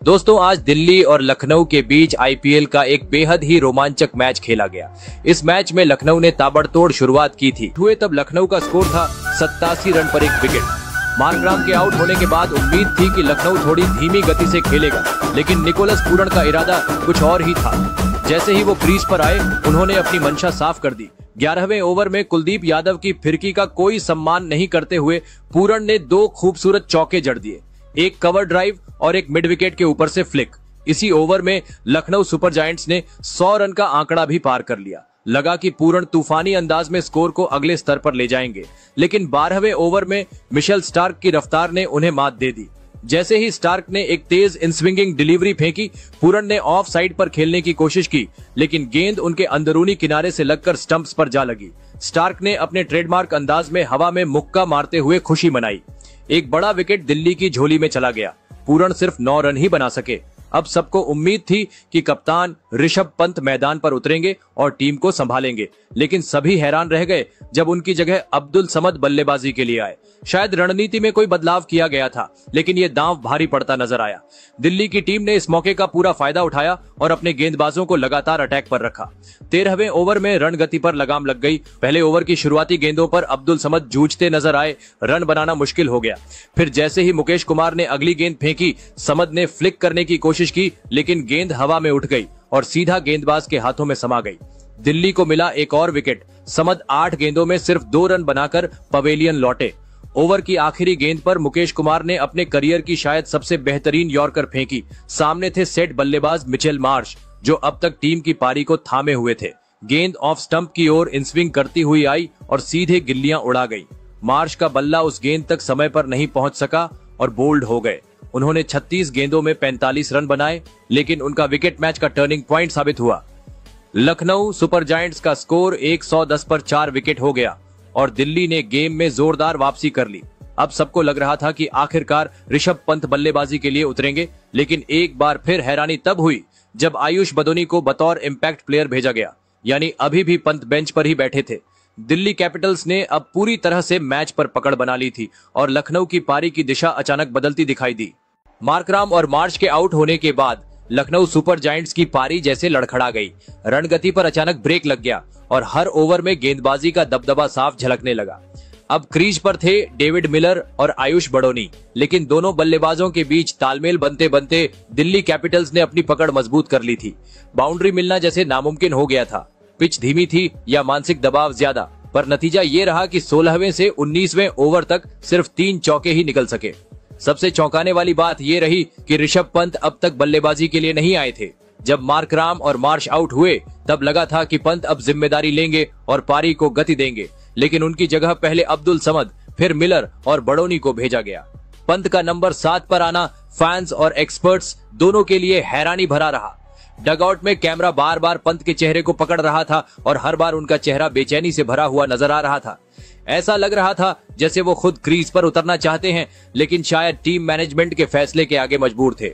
दोस्तों, आज दिल्ली और लखनऊ के बीच आईपीएल का एक बेहद ही रोमांचक मैच खेला गया। इस मैच में लखनऊ ने ताबड़तोड़ शुरुआत की थी। हुए तब लखनऊ का स्कोर था 87 रन पर 1 विकेट। मार्कराम के आउट होने के बाद उम्मीद थी कि लखनऊ थोड़ी धीमी गति से खेलेगा, लेकिन निकोलस पूरन का इरादा कुछ और ही था। जैसे ही वो क्रीज पर आए, उन्होंने अपनी मंशा साफ कर दी। 11वें ओवर में कुलदीप यादव की फिरकी का कोई सम्मान नहीं करते हुए पूरन ने 2 खूबसूरत चौके जड़ दिए, एक कवर ड्राइव और एक मिड विकेट के ऊपर से फ्लिक। इसी ओवर में लखनऊ सुपर जायंट्स ने 100 रन का आंकड़ा भी पार कर लिया। लगा कि पूरन तूफानी अंदाज में स्कोर को अगले स्तर पर ले जाएंगे, लेकिन 12वें ओवर में मिशेल स्टार्क की रफ्तार ने उन्हें मात दे दी। जैसे ही स्टार्क ने एक तेज इनस्विंगिंग डिलीवरी फेंकी, पूरन ने ऑफ साइड पर खेलने की कोशिश की, लेकिन गेंद उनके अंदरूनी किनारे से लगकर स्टंप्स पर जा लगी। स्टार्क ने अपने ट्रेडमार्क अंदाज में हवा में मुक्का मारते हुए खुशी मनाई। एक बड़ा विकेट दिल्ली की झोली में चला गया। पूरन सिर्फ 9 रन ही बना सके। अब सबको उम्मीद थी कि कप्तान ऋषभ पंत मैदान पर उतरेंगे और टीम को संभालेंगे, लेकिन सभी हैरान रह गए जब उनकी जगह अब्दुल समद बल्लेबाजी के लिए आए। शायद रणनीति में कोई बदलाव किया गया था, लेकिन ये दांव भारी पड़ता नजर आया। दिल्ली की टीम ने इस मौके का पूरा फायदा उठाया और अपने गेंदबाजों को लगातार अटैक पर रखा। 13वें ओवर में रन गति पर लगाम लग गई। पहले ओवर की शुरुआती गेंदों पर अब्दुल समद जूझते नजर आए, रन बनाना मुश्किल हो गया। फिर जैसे ही मुकेश कुमार ने अगली गेंद फेंकी, समद ने फ्लिक करने की कोशिश की, लेकिन गेंद हवा में उठ गई और सीधा गेंदबाज के हाथों में समा गई। दिल्ली को मिला एक और विकेट। समद 8 गेंदों में सिर्फ 2 रन बनाकर पवेलियन लौटे। ओवर की आखिरी गेंद पर मुकेश कुमार ने अपने करियर की शायद सबसे बेहतरीन यॉर्कर फेंकी। सामने थे सेट बल्लेबाज मिचेल मार्श, जो अब तक टीम की पारी को थामे हुए थे। गेंद ऑफ स्टंप की ओर इनस्विंग करती हुई आई और सीधे गिल्लियां उड़ा गई। मार्श का बल्ला उस गेंद तक समय पर नहीं पहुंच सका और बोल्ड हो गए। उन्होंने 36 गेंदों में 45 रन बनाए, लेकिन उनका विकेट मैच का टर्निंग पॉइंट साबित हुआ। लखनऊ सुपर जायंट्स का स्कोर 110 पर 4 विकेट हो गया और दिल्ली ने गेम में जोरदार वापसी कर ली। अब सबको लग रहा था कि आखिरकार ऋषभ पंत बल्लेबाजी के लिए उतरेंगे, लेकिन एक बार फिर हैरानी तब हुई जब आयुष बदोनी को बतौर इम्पैक्ट प्लेयर भेजा गया। यानी अभी भी पंत बेंच पर ही बैठे थे। दिल्ली कैपिटल्स ने अब पूरी तरह से मैच पर पकड़ बना ली थी और लखनऊ की पारी की दिशा अचानक बदलती दिखाई दी। मार्कराम और मार्श के आउट होने के बाद लखनऊ सुपर जायंट्स की पारी जैसे लड़खड़ा गई। रन गति पर अचानक ब्रेक लग गया और हर ओवर में गेंदबाजी का दबदबा साफ झलकने लगा। अब क्रीज पर थे डेविड मिलर और आयुष बड़ोनी, लेकिन दोनों बल्लेबाजों के बीच तालमेल बनते बनते दिल्ली कैपिटल्स ने अपनी पकड़ मजबूत कर ली थी। बाउंड्री मिलना जैसे नामुमकिन हो गया था। पिच धीमी थी या मानसिक दबाव ज्यादा, पर नतीजा ये रहा कि 16वें से 19वें ओवर तक सिर्फ 3 चौके ही निकल सके। सबसे चौंकाने वाली बात ये रही कि ऋषभ पंत अब तक बल्लेबाजी के लिए नहीं आए थे। जब मार्कराम और मार्श आउट हुए, तब लगा था कि पंत अब जिम्मेदारी लेंगे और पारी को गति देंगे, लेकिन उनकी जगह पहले अब्दुल समद, फिर मिलर और बड़ोनी को भेजा गया। पंत का नंबर 7 पर आना फैंस और एक्सपर्ट्स दोनों के लिए हैरानी भरा रहा। डगआउट में कैमरा बार बार पंत के चेहरे को पकड़ रहा था और हर बार उनका चेहरा बेचैनी से भरा हुआ नजर आ रहा था। ऐसा लग रहा था जैसे वो खुद क्रीज पर उतरना चाहते हैं, लेकिन शायद टीम मैनेजमेंट के फैसले के आगे मजबूर थे।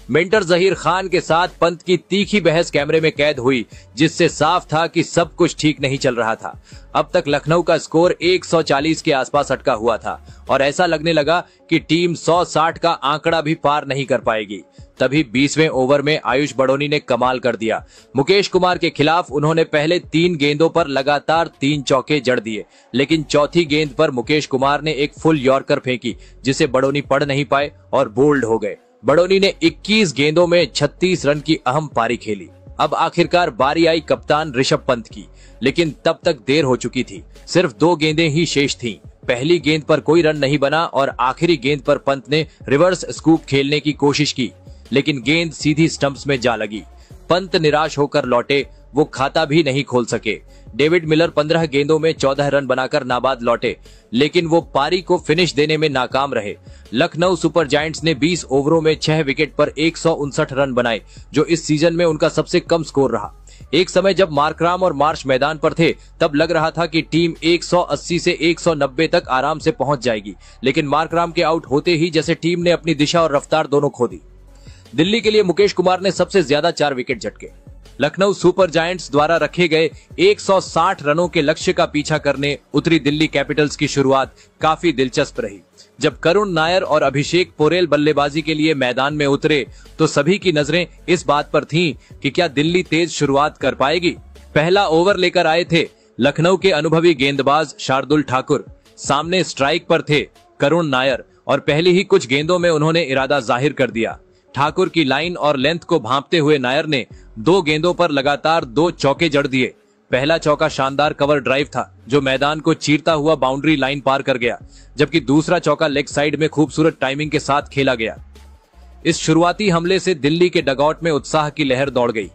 मेंटर जहीर खान के साथ पंत की तीखी बहस कैमरे में कैद हुई, जिससे साफ था कि सब कुछ ठीक नहीं चल रहा था। अब तक लखनऊ का स्कोर 140 के आसपास अटका हुआ था और ऐसा लगने लगा कि टीम 160 का आंकड़ा भी पार नहीं कर पाएगी। तभी 20वें ओवर में आयुष बड़ोनी ने कमाल कर दिया। मुकेश कुमार के खिलाफ उन्होंने पहले 3 गेंदों पर लगातार 3 चौके जड़ दिए, लेकिन चौथी गेंद पर मुकेश कुमार ने एक फुल यॉर्कर फेंकी, जिसे बड़ोनी पढ़ नहीं पाए और बोल्ड हो गए। बड़ोनी ने 21 गेंदों में 36 रन की अहम पारी खेली। अब आखिरकार बारी आई कप्तान ऋषभ पंत की, लेकिन तब तक देर हो चुकी थी। सिर्फ 2 गेंदें ही शेष थीं। पहली गेंद पर कोई रन नहीं बना और आखिरी गेंद पर पंत ने रिवर्स स्कूप खेलने की कोशिश की, लेकिन गेंद सीधी स्टंप्स में जा लगी। पंत निराश होकर लौटे, वो खाता भी नहीं खोल सके। डेविड मिलर 15 गेंदों में 14 रन बनाकर नाबाद लौटे, लेकिन वो पारी को फिनिश देने में नाकाम रहे। लखनऊ सुपर जायंट्स ने 20 ओवरों में 6 विकेट पर 159 रन बनाए, जो इस सीजन में उनका सबसे कम स्कोर रहा। एक समय जब मार्कराम और मार्श मैदान पर थे, तब लग रहा था कि टीम 180 से 190 तक आराम से पहुंच जाएगी, लेकिन मार्कराम के आउट होते ही जैसे टीम ने अपनी दिशा और रफ्तार दोनों खो दी। दिल्ली के लिए मुकेश कुमार ने सबसे ज्यादा 4 विकेट झटके। लखनऊ सुपर जायंट्स द्वारा रखे गए 160 रनों के लक्ष्य का पीछा करने उतरी दिल्ली कैपिटल्स की शुरुआत काफी दिलचस्प रही। जब करुण नायर और अभिषेक पोरेल बल्लेबाजी के लिए मैदान में उतरे तो सभी की नजरें इस बात पर थीं कि क्या दिल्ली तेज शुरुआत कर पाएगी। पहला ओवर लेकर आए थे लखनऊ के अनुभवी गेंदबाज शार्दुल ठाकुर। सामने स्ट्राइक पर थे करुण नायर और पहली ही कुछ गेंदों में उन्होंने इरादा जाहिर कर दिया। ठाकुर की लाइन और लेंथ को भांपते हुए नायर ने 2 गेंदों पर लगातार 2 चौके जड़ दिए। पहला चौका शानदार कवर ड्राइव था जो मैदान को चीरता हुआ बाउंड्री लाइन पार कर गया, जबकि दूसरा चौका लेग साइड में खूबसूरत टाइमिंग के साथ खेला गया। इस शुरुआती हमले से दिल्ली के डगआउट में उत्साह की लहर दौड़ गई।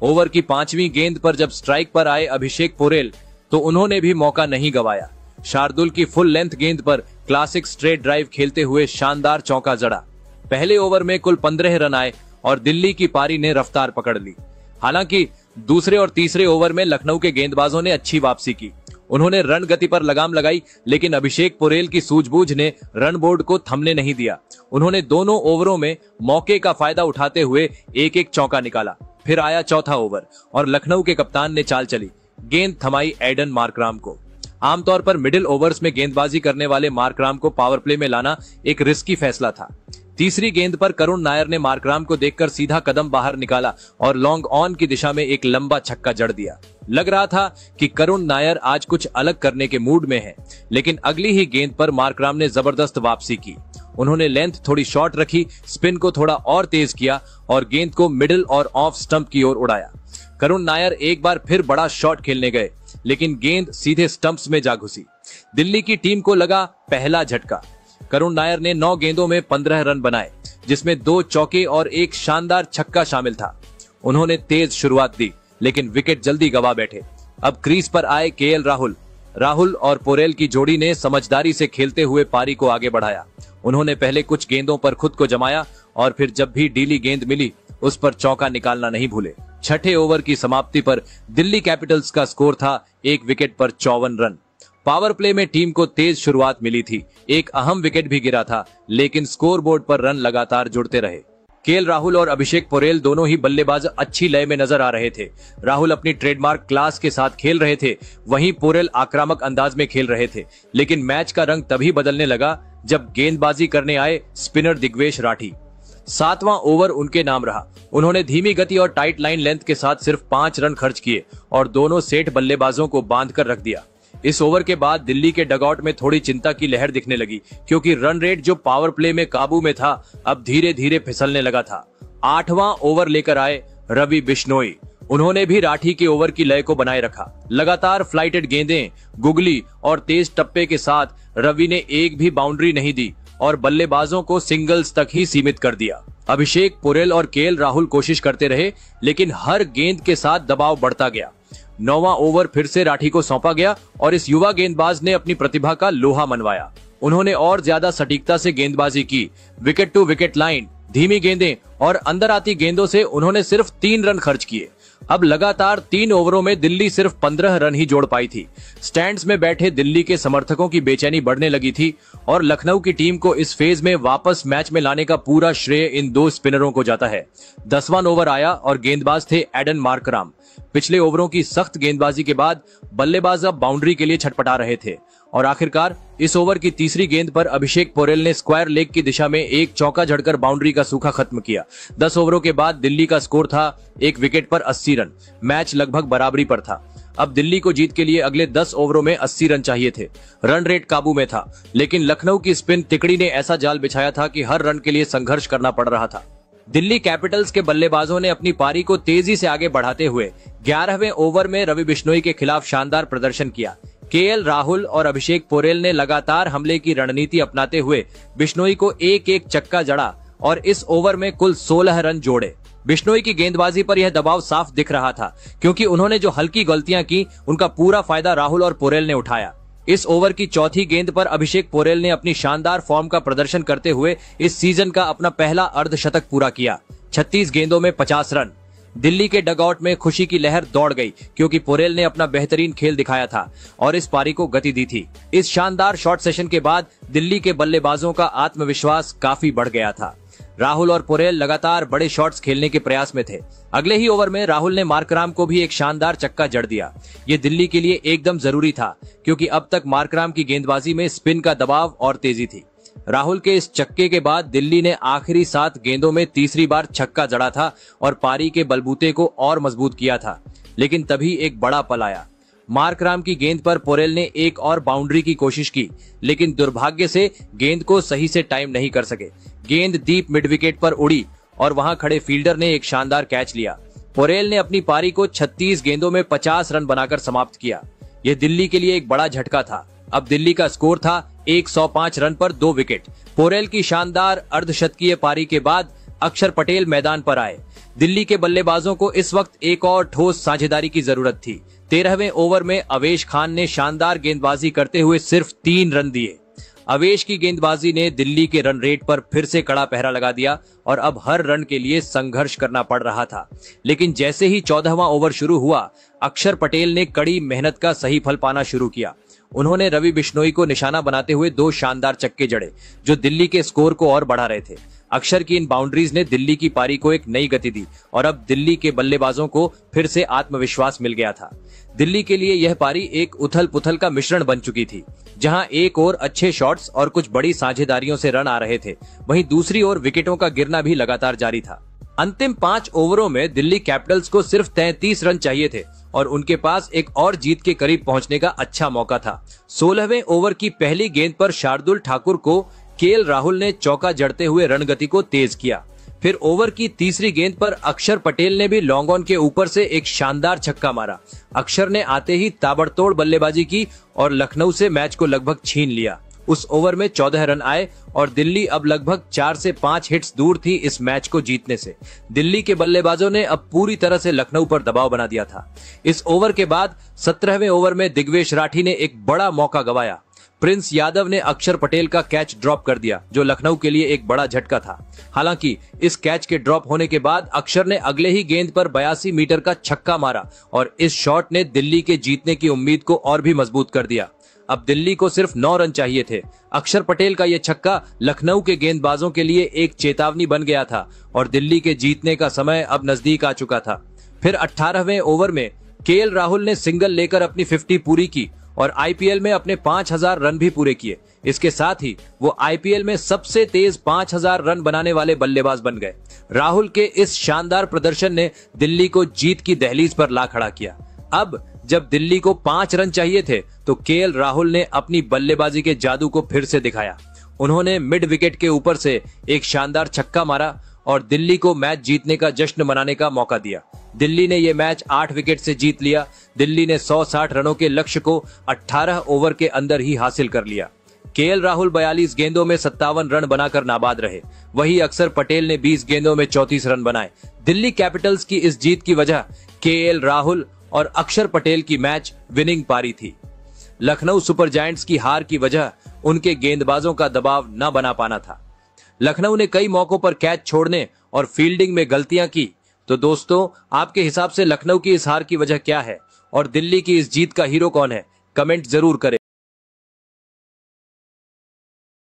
ओवर की 5वीं गेंद पर जब स्ट्राइक पर आए अभिषेक पोरेल तो उन्होंने भी मौका नहीं गंवाया। शार्दुल की फुल लेंथ गेंद पर क्लासिक स्ट्रेट ड्राइव खेलते हुए शानदार चौका जड़ा। पहले ओवर में कुल 15 रन आए और दिल्ली की पारी ने रफ्तार पकड़ ली। हालांकि दूसरे और तीसरे ओवर में लखनऊ के गेंदबाजों ने अच्छी वापसी की। उन्होंने रन गति पर लगाम लगाई, लेकिन अभिषेक पोरेल की सूझबूझ ने रन बोर्ड को थमने नहीं दिया। उन्होंने दोनों ओवरों में मौके का फायदा उठाते हुए एक एक चौका निकाला। फिर आया चौथा ओवर और लखनऊ के कप्तान ने चाल चली। गेंद थमाई एडन मार्कराम को। आमतौर पर मिडिल ओवर्स में गेंदबाजी करने वाले मार्कराम को पावर प्ले में लाना एक रिस्की फैसला था। तीसरी गेंद पर करुण नायर ने मार्कराम को देखकर सीधा कदम बाहर निकाला और लॉन्ग ऑन की दिशा में एक लंबा छक्का जड़ दिया। लग रहा था कि करुण नायर आज कुछ अलग करने के मूड में है, लेकिन अगली ही गेंद पर मार्कराम ने जबरदस्त वापसी की। उन्होंने लेंथ थोड़ी शॉर्ट रखी, स्पिन को थोड़ा और तेज किया और गेंद को मिडिल और ऑफ स्टंप की ओर उड़ाया। करुण नायर एक बार फिर बड़ा शॉट खेलने गए, लेकिन गेंद सीधे स्टंप्स में जा घुसी। दिल्ली की टीम को लगा पहला झटका। करुण नायर ने 9 गेंदों में 15 रन बनाए, जिसमें 2 चौके और एक शानदार छक्का शामिल था। उन्होंने तेज शुरुआत दी, लेकिन विकेट जल्दी गंवा बैठे। अब क्रीज पर आए केएल राहुल और पोरेल की जोड़ी ने समझदारी से खेलते हुए पारी को आगे बढ़ाया। उन्होंने पहले कुछ गेंदों पर खुद को जमाया और फिर जब भी ढीली गेंद मिली उस पर चौका निकालना नहीं भूले। छठे ओवर की समाप्ति पर दिल्ली कैपिटल्स का स्कोर था 1 विकेट पर 54 रन। पावर प्ले में टीम को तेज शुरुआत मिली थी, एक अहम विकेट भी गिरा था, लेकिन स्कोरबोर्ड पर रन लगातार जुड़ते रहे। केएल राहुल और अभिषेक पोरेल दोनों ही बल्लेबाज अच्छी लय में नजर आ रहे थे। राहुल अपनी ट्रेडमार्क क्लास के साथ खेल रहे थे, वहीं पोरेल आक्रामक अंदाज में खेल रहे थे। लेकिन मैच का रंग तभी बदलने लगा जब गेंदबाजी करने आए स्पिनर दिग्वेश राठी। 7वां ओवर उनके नाम रहा। उन्होंने धीमी गति और टाइट लाइन लेंथ के साथ सिर्फ 5 रन खर्च किए और दोनों सेठ बल्लेबाजों को बांधकर रख दिया। इस ओवर के बाद दिल्ली के डगआउट में थोड़ी चिंता की लहर दिखने लगी, क्योंकि रन रेट जो पावर प्ले में काबू में था अब धीरे धीरे फिसलने लगा था। 8वां ओवर लेकर आए रवि बिश्नोई। उन्होंने भी राठी के ओवर की लय को बनाए रखा। लगातार फ्लाइटेड गेंदें, गुगली और तेज टप्पे के साथ रवि ने एक भी बाउंड्री नहीं दी और बल्लेबाजों को सिंगल्स तक ही सीमित कर दिया। अभिषेक पोरेल और केएल राहुल कोशिश करते रहे, लेकिन हर गेंद के साथ दबाव बढ़ता गया। 9वां ओवर फिर से राठी को सौंपा गया और इस युवा गेंदबाज ने अपनी प्रतिभा का लोहा मनवाया। उन्होंने और ज्यादा सटीकता से गेंदबाजी की। विकेट टू विकेट लाइन, धीमी गेंदें और अंदर आती गेंदों से उन्होंने सिर्फ 3 रन खर्च किए। अब लगातार 3 ओवरों में दिल्ली सिर्फ 15 रन ही जोड़ पाई थी। स्टैंड्स में बैठे दिल्ली के समर्थकों की बेचैनी बढ़ने लगी थी और लखनऊ की टीम को इस फेज में वापस मैच में लाने का पूरा श्रेय इन 2 स्पिनरों को जाता है। 10वां ओवर आया और गेंदबाज थे एडन मार्कराम। पिछले ओवरों की सख्त गेंदबाजी के बाद बल्लेबाज अब बाउंड्री के लिए छटपटा रहे थे और आखिरकार इस ओवर की तीसरी गेंद पर अभिषेक पोरेल ने स्क्वायर लेग की दिशा में एक चौका जड़कर बाउंड्री का सूखा खत्म किया। 10 ओवरों के बाद दिल्ली का स्कोर था 1 विकेट पर 80 रन। मैच लगभग बराबरी पर था। अब दिल्ली को जीत के लिए अगले 10 ओवरों में 80 रन चाहिए थे। रन रेट काबू में था, लेकिन लखनऊ की स्पिन तिकड़ी ने ऐसा जाल बिछाया था कि हर रन के लिए संघर्ष करना पड़ रहा था। दिल्ली कैपिटल्स के बल्लेबाजों ने अपनी पारी को तेजी से आगे बढ़ाते हुए 11वें ओवर में रवि बिश्नोई के खिलाफ शानदार प्रदर्शन किया। केएल राहुल और अभिषेक पोरेल ने लगातार हमले की रणनीति अपनाते हुए बिश्नोई को एक एक चक्का जड़ा और इस ओवर में कुल 16 रन जोड़े। बिश्नोई की गेंदबाजी पर यह दबाव साफ दिख रहा था, क्योंकि उन्होंने जो हल्की गलतियां की उनका पूरा फायदा राहुल और पोरेल ने उठाया। इस ओवर की चौथी गेंद पर अभिषेक पोरेल ने अपनी शानदार फॉर्म का प्रदर्शन करते हुए इस सीजन का अपना पहला अर्धशतक पूरा किया। 36 गेंदों में 50 रन। दिल्ली के डगआउट में खुशी की लहर दौड़ गई, क्योंकि पोरेल ने अपना बेहतरीन खेल दिखाया था और इस पारी को गति दी थी। इस शानदार शॉट सेशन के बाद दिल्ली के बल्लेबाजों का आत्मविश्वास काफी बढ़ गया था। राहुल और पोरेल लगातार बड़े शॉट्स खेलने के प्रयास में थे। अगले ही ओवर में राहुल ने मार्कराम को भी एक शानदार चक्का जड़ दिया। ये दिल्ली के लिए एकदम जरूरी था, क्योंकि अब तक मार्कराम की गेंदबाजी में स्पिन का दबाव और तेजी थी। राहुल के इस चक्के के बाद दिल्ली ने आखिरी 7 गेंदों में तीसरी बार छक्का जड़ा था और पारी के बलबूते को और मजबूत किया था। लेकिन तभी एक बड़ा पल आया। मार्कराम की गेंद पर पोरेल ने एक और बाउंड्री की कोशिश की, लेकिन दुर्भाग्य से गेंद को सही से टाइम नहीं कर सके। गेंद डीप मिड विकेट पर उड़ी और वहां खड़े फील्डर ने एक शानदार कैच लिया। पोरेल ने अपनी पारी को 36 गेंदों में 50 रन बनाकर समाप्त किया। यह दिल्ली के लिए एक बड़ा झटका था। अब दिल्ली का स्कोर था 105 रन पर 2 विकेट। पोरेल की शानदार अर्धशतकीय पारी के बाद अक्षर पटेल मैदान पर आए। दिल्ली के बल्लेबाजों को इस वक्त एक और ठोस साझेदारी की जरूरत थी। 13वें ओवर में अवेश खान ने शानदार गेंदबाजी करते हुए सिर्फ 3 रन दिए। अवेश की गेंदबाजी ने दिल्ली के रन रेट पर फिर से कड़ा पहरा लगा दिया और अब हर रन के लिए संघर्ष करना पड़ रहा था। लेकिन जैसे ही 14वां ओवर शुरू हुआ, अक्षर पटेल ने कड़ी मेहनत का सही फल पाना शुरू किया। उन्होंने रवि बिश्नोई को निशाना बनाते हुए 2 शानदार चक्के जड़े, जो दिल्ली के स्कोर को और बढ़ा रहे थे। अक्षर की इन बाउंड्रीज ने दिल्ली की पारी को एक नई गति दी और अब दिल्ली के बल्लेबाजों को फिर से आत्मविश्वास मिल गया था। दिल्ली के लिए यह पारी एक उथल पुथल का मिश्रण बन चुकी थी, जहां एक ओर अच्छे शॉट्स और कुछ बड़ी साझेदारियों से रन आ रहे थे, वहीं दूसरी ओर विकेटों का गिरना भी लगातार जारी था। अंतिम 5 ओवरों में दिल्ली कैपिटल्स को सिर्फ 33 रन चाहिए थे और उनके पास एक और जीत के करीब पहुंचने का अच्छा मौका था। 16वें ओवर की पहली गेंद पर शार्दुल ठाकुर को केएल राहुल ने चौका जड़ते हुए रणगति को तेज किया। फिर ओवर की तीसरी गेंद पर अक्षर पटेल ने भी लॉन्ग ऑन के ऊपर से एक शानदार छक्का मारा। अक्षर ने आते ही ताबड़तोड़ बल्लेबाजी की और लखनऊ से मैच को लगभग छीन लिया। उस ओवर में 14 रन आए और दिल्ली अब लगभग 4 से 5 हिट्स दूर थी इस मैच को जीतने से। दिल्ली के बल्लेबाजों ने अब पूरी तरह से लखनऊ पर दबाव बना दिया था। इस ओवर के बाद 17वें ओवर में दिग्वेश राठी ने एक बड़ा मौका गंवाया। प्रिंस यादव ने अक्षर पटेल का कैच ड्रॉप कर दिया, जो लखनऊ के लिए एक बड़ा झटका था। हालांकि इस कैच के ड्रॉप होने के बाद अक्षर ने अगले ही गेंद पर 82 मीटर का छक्का मारा और इस शॉट ने दिल्ली के जीतने की उम्मीद को और भी मजबूत कर दिया। अब दिल्ली को सिर्फ 9 रन चाहिए थे। अक्षर पटेल का यह छक्का लखनऊ के गेंदबाजों के लिए एक चेतावनी बन गया था और दिल्ली के जीतने का समय अब नजदीक आ चुका था। फिर 18वें ओवर में केएल राहुल ने सिंगल लेकर अपनी 50 पूरी की और आईपीएल में अपने 5000 रन भी पूरे किए। इसके साथ ही वो आईपीएल में सबसे तेज 5000 रन बनाने वाले बल्लेबाज बन गए। राहुल के इस शानदार प्रदर्शन ने दिल्ली को जीत की दहलीज पर ला खड़ा किया। अब जब दिल्ली को 5 रन चाहिए थे तो केएल राहुल ने अपनी बल्लेबाजी के जादू को फिर से दिखाया। उन्होंने मिड विकेट के ऊपर से एक शानदार छक्का मारा और दिल्ली को मैच जीतने का जश्न मनाने का मौका दिया। दिल्ली ने यह मैच 8 विकेट से जीत लिया। दिल्ली ने 160 रनों के लक्ष्य को 18 ओवर के अंदर ही हासिल कर लिया। केएल राहुल 42 गेंदों में 57 रन बनाकर नाबाद रहे। वहीं अक्षर पटेल ने 20 गेंदों में 34 रन बनाए। दिल्ली कैपिटल्स की इस जीत की वजह केएल राहुल और अक्षर पटेल की मैच विनिंग पारी थी। लखनऊ सुपर जायंट्स की हार की वजह उनके गेंदबाजों का दबाव न बना पाना था। लखनऊ ने कई मौकों पर कैच छोड़ने और फील्डिंग में गलतियां की। तो दोस्तों, आपके हिसाब से लखनऊ की इस हार की वजह क्या है और दिल्ली की इस जीत का हीरो कौन है? कमेंट जरूर करें।